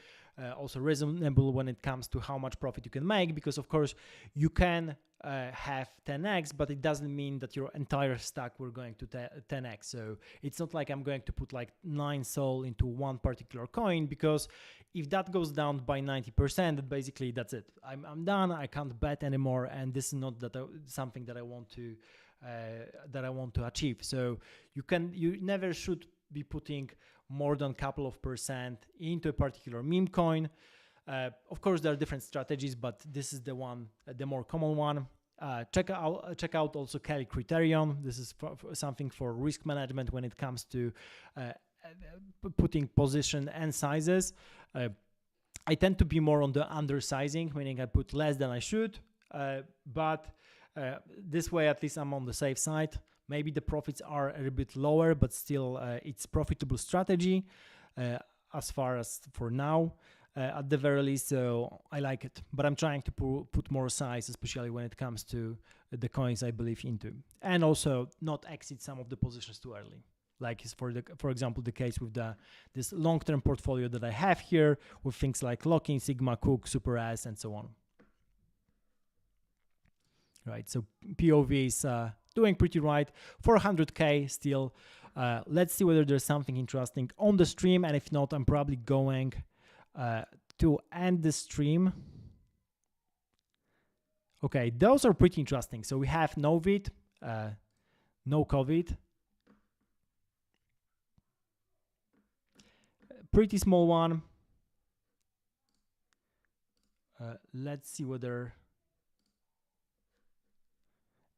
also reasonable when it comes to how much profit you can make, because of course you can have 10x, but it doesn't mean that your entire stack will going to 10x. So it's not like I'm going to put like 9 SOL into one particular coin, because if that goes down by 90%, then basically that's it. I'm done. I can't bet anymore, and this is not something that I want to achieve. So you never should be putting more than a couple of percent into a particular meme coin. Of course, there are different strategies, but this is the more common one. Check out also Kelly Criterion. This is something for risk management when it comes to putting position and sizes. I tend to be more on the undersizing, meaning I put less than I should, but this way at least I'm on the safe side. Maybe the profits are a bit lower, but still it's profitable strategy as far as for now, at the very least. So I like it, but I'm trying to put more size, especially when it comes to the coins I believe into, and also not exit some of the positions too early. Like is for example the case with this long-term portfolio that I have here, with things like Locking, Sigma, Cook, Super S, and so on. Right, so POV is doing pretty right, 400k still. Let's see whether there's something interesting on the stream, and if not, I'm probably going to end the stream. Okay, those are pretty interesting. So we have no vid, no COVID, pretty small one. Let's see whether,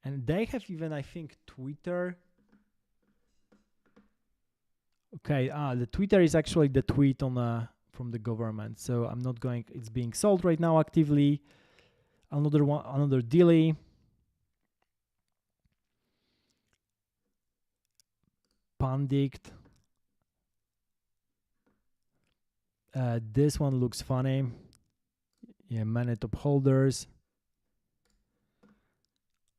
and they have even, I think, Twitter. Okay, the Twitter is actually the tweet on from the government. So I'm not going. It's being sold right now actively. Another one, another daily. Pandict. This one looks funny. Yeah, many top holders.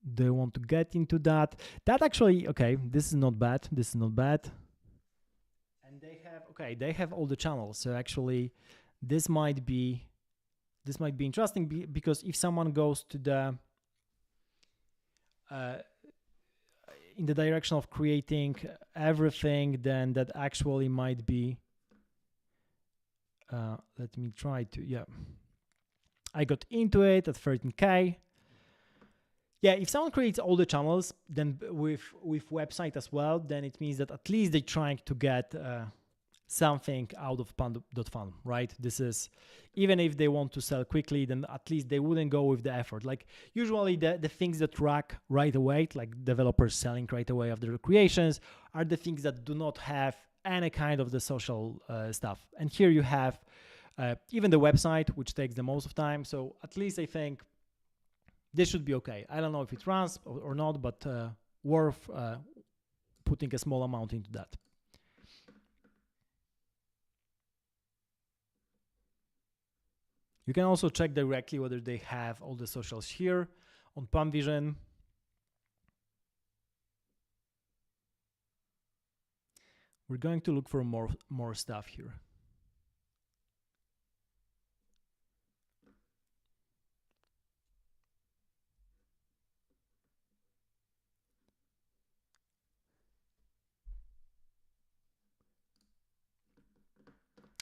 they want to get into that. That actually, okay, this is not bad. This is not bad. And they have, okay, they have all the channels. So actually, this might be interesting because if someone goes to the in the direction of creating everything, then that actually might be. Let me try to, yeah. I got into it at 13K. Yeah, if someone creates all the channels, then with website as well, then it means that at least they're trying to get something out of Pump.Fun, right? This is, even if they want to sell quickly, then at least they wouldn't go with the effort. Like usually the things that rack right away, like developers selling right away after the creations, are the things that do not have any kind of the social stuff. And here you have even the website, which takes the most of time. So at least I think this should be okay. I don't know if it runs or not, but worth putting a small amount into that. You can also check directly whether they have all the socials here on Pump Vision. We're going to look for more stuff here.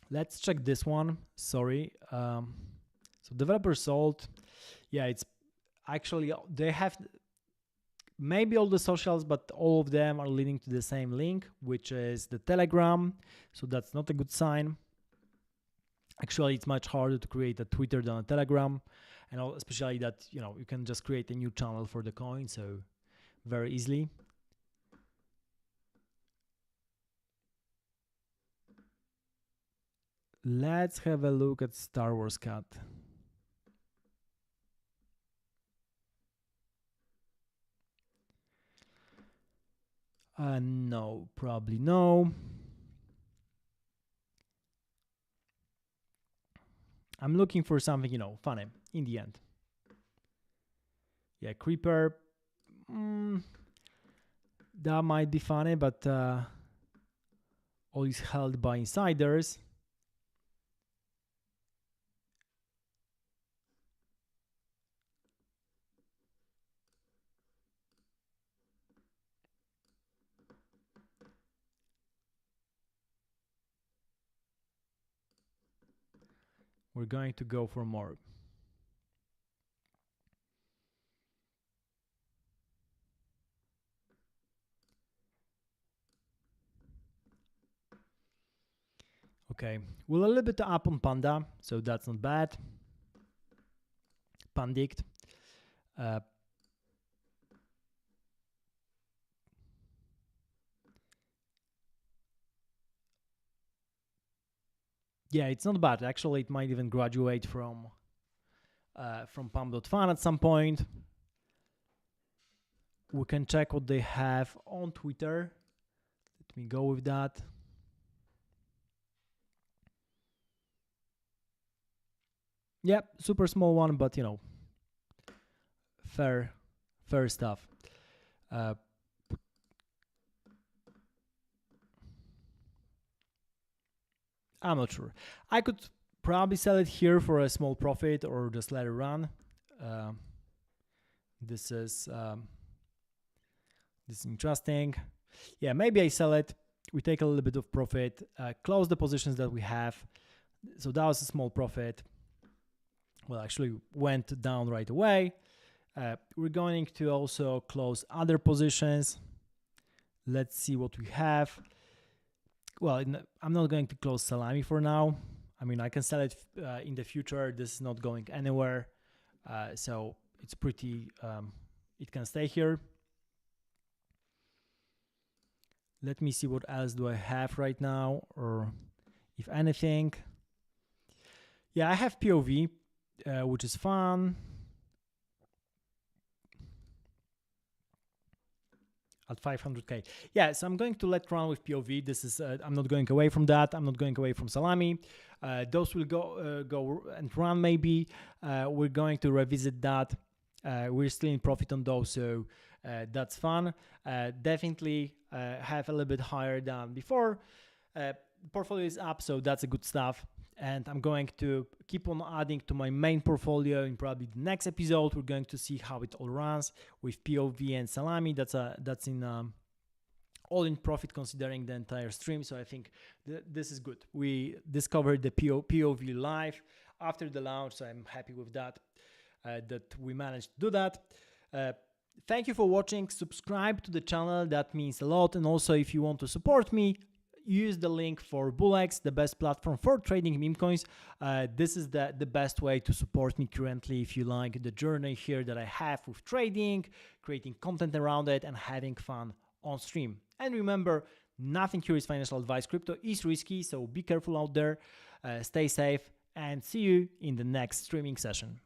Let's check this one. Sorry. So developer sold. Yeah, it's actually, they have maybe all the socials, but all of them are leading to the same link, which is the Telegram. So that's not a good sign. Actually, it's much harder to create a Twitter than a Telegram, and especially that, you know, you can just create a new channel for the coin, so very easily. Let's have a look at Star Wars Cat. No, probably no. I'm looking for something, you know, funny in the end. Yeah, Creeper. That might be funny, but all is held by insiders. We're going to go for more. Okay, we're a little bit up on Panda, so that's not bad. Pandict. Yeah, it's not bad. Actually, it might even graduate from Pump.Fun at some point. We can check what they have on Twitter. Let me go with that. Yep, super small one, but you know, fair stuff. I'm not sure. I could probably sell it here for a small profit or just let it run. This is interesting. Yeah, maybe I sell it. We take a little bit of profit, close the positions that we have. So that was a small profit. Well, actually went down right away. We're going to also close other positions. Let's see what we have. Well, I'm not going to close Salami for now. I mean, I can sell it in the future. This is not going anywhere. So it's pretty, it can stay here. Let me see what else do I have right now, or if anything. Yeah, I have POV, which is fun. At 500K. Yeah, so I'm going to let run with POV. This is, I'm not going away from that. I'm not going away from Salami. Those will go and run maybe. We're going to revisit that We're still in profit on those, so that's fun. Definitely have a little bit higher than before. Portfolio is up, so that's a good stuff. And I'm going to keep on adding to my main portfolio in probably the next episode. We're going to see how it all runs with POV and Salami. That's in all in profit considering the entire stream. So I think this is good. We discovered the POV live after the launch, so I'm happy with that, that we managed to do that. Thank you for watching. Subscribe to the channel. That means a lot. And also, if you want to support me, use the link for BullX, the best platform for trading meme coins. This is the best way to support me currently if you like the journey here that I have with trading, creating content around it, and having fun on stream. And remember, nothing here is financial advice. Crypto is risky, so be careful out there. Stay safe, and see you in the next streaming session.